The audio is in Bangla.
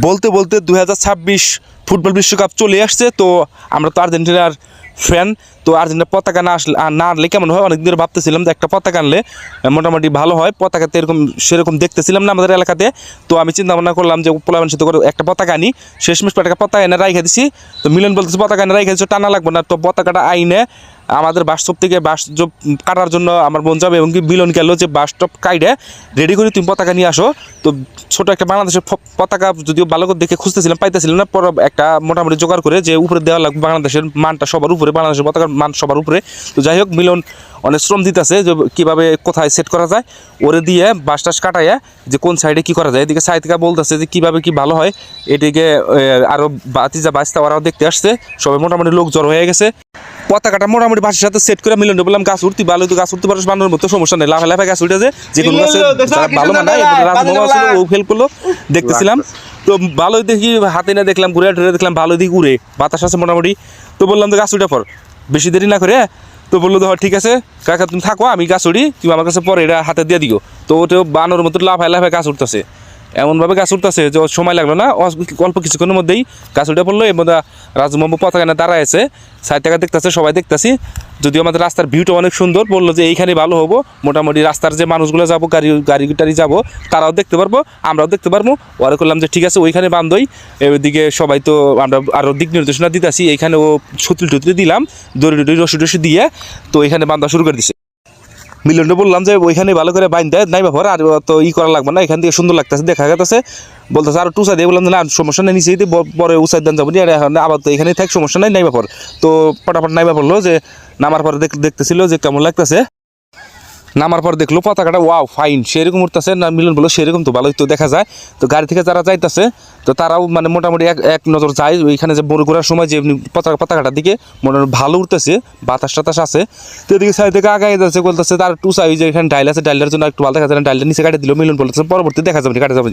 বলতে বলতে 2026 ফুটবল বিশ্বকাপ চলে আসছে। তো আমরা তো আর্জেন্টিনার ফ্যান, তো আর্জেন্টিনার পতাকা না আসলে না আনলে কেমন হয়, অনেক ধরে ভাবতেছিলাম যে একটা পতাকা আনলে মোটামুটি ভালো হয়। পতাকাতে এরকম সেরকম দেখতেছিলাম না আমাদের এলাকাতে। তো আমি চিন্তা ভাবনা করলাম যে পোলাবেন সাথে করে একটা পতাকা আনি। শেষমেশ একটা পতাকা এনে রাইখা দিছি। তো মিলন বলতেছে পতাকা এনে রাইখা দিচ্ছ, টানা লাগবে না। তো পতাকাটা আইনে আমাদের বাসস্টপ থেকে বাস কাটার জন্য আমার বোন যাবে, এবং কি মিলন গেল যে বাসস্টপ কাইডে রেডি করে তুমি পতাকা নিয়ে আসো। তো ছোটো একটা বাংলাদেশের পতাকা যদিও ভালো করে দেখে খুঁজতেছিলাম, পাইতেছিলাম না। পরে একটা মোটামুটি জোগাড় করে যে উপরে দেওয়া লাগবে বাংলাদেশের মানটা সবার উপরে, বাংলাদেশের পতাকার মান সবার উপরে। তো যাই হোক, মিলন অনেক শ্রম দিতেছে যে কীভাবে কোথায় সেট করা যায়, ওরে দিয়ে বাস টাস কাটাইয়া যে কোন সাইডে কী করা যায়। এদিকে সাইড থেকে বলতেছে যে কীভাবে কী ভালো হয়। এদিকে আরও বাতিজা বাঁচতে ওরাও দেখতে আসছে, সবাই মোটামুটি লোক জড়ো হয়ে গেছে। পতাকাটা মোটামুটি বাসের সাথে সেট করে মিলন বললাম গাছ উঠতে ভালো, তো গাছ উঠতে পারো বানানোর মতো সমস্যা নেই, লাফা লাফা গাছ উঠে যে কোনো গাছে ভালো মানায়। রাজমামা ছিল, ও হেল্প করলো, দেখতেছিলাম। তো ভালোই দেখি হাতে না দেখলাম, ঘুরে টুরে দেখলাম ভালো দিক উড়ে, বাতাস আছে মোটামুটি। তো বললাম তো গাছ উঠে পর, বেশি দেরি না করে। তো বললো তো ঠিক আছে কাকা তুমি থাকো, আমি গাছ উড়ি, তুমি আমার কাছে পরে এটা হাতে দিয়ে দিও। তো ওটা বানোর মতো লাফায় লাফায় গাছ উঠতেছে, এমনভাবে গাছ উঠতেছে যে সময় লাগলো না, অল্প কিছুক্ষণের মধ্যেই গাছ উঠে পড়লো। এর মধ্যে রাজমামু পতাকা না দাঁড়ায় আছে, সাইড থেকে দেখতেছে, সবাই দেখতেছি। যদিও আমাদের রাস্তার ভিউটা অনেক সুন্দর, বললো যে এইখানে ভালো হবো, মোটামুটি রাস্তার যে মানুষগুলো যাবো, গাড়ি টাড়ি যাবো, তারাও দেখতে পারবো, আমরাও দেখতে পারবো। ওরা করলাম যে ঠিক আছে ওইখানে বান্ধই। এদিকে সবাই তো আমরা আরও দিক নির্দেশনা দিতেছি, এইখানে ও ছুতলি টুতলি দিলাম, দড়ি টড়ি রসি টসি দিয়ে, তো এইখানে বান্ধা শুরু করে দিছে। মিলনটা বললাম যে ওইখানে ভালো করে বাইন দেয় নাই ব্যাপার, আর তো করা লাগবে না, এখান থেকে সুন্দর লাগতেছে, দেখা গেছে। বলতেছে আর টুসা দিয়ে, বললাম না সমস্যা নেই, নিচে দিয়ে পরে উসাই দেন যাবো, আর এখন আবার তো এখানে থাক, সমস্যা নাই, নাই ব্যাপার। তো ফটাফট নাইবা পড়লো, যে নামার পরে দেখতেছিল যে কেমন লাগতেছে। নামার পর দেখলো পতাকাটা ওয়াও ফাইন, সেরকম উঠতেছে না। মিলন বললো সেরকম তো ভালোই তো দেখা যায়। তো গাড়ি থেকে যারা যাইতেছে, তো তারাও মানে মোটামুটি এক নজর যায় ওইখানে, যে বড় ঘোরার সময় যে পতাকাটার দিকে মোটামুটি ভালো উঠতেছে, বাতাস টাতাস আছে। তো এদিকে সাইড থেকে আগাই যাচ্ছে, বলতেছে তার টু সাইড যে এখানে ডাইল আছে, ডাইলের জন্য একটু ভালো দেখা যায় না, ডাইলটা নিচে কাটে দিল। মিলন বলতেছে পরবর্তী দেখা যাবে, কাটে যাবে।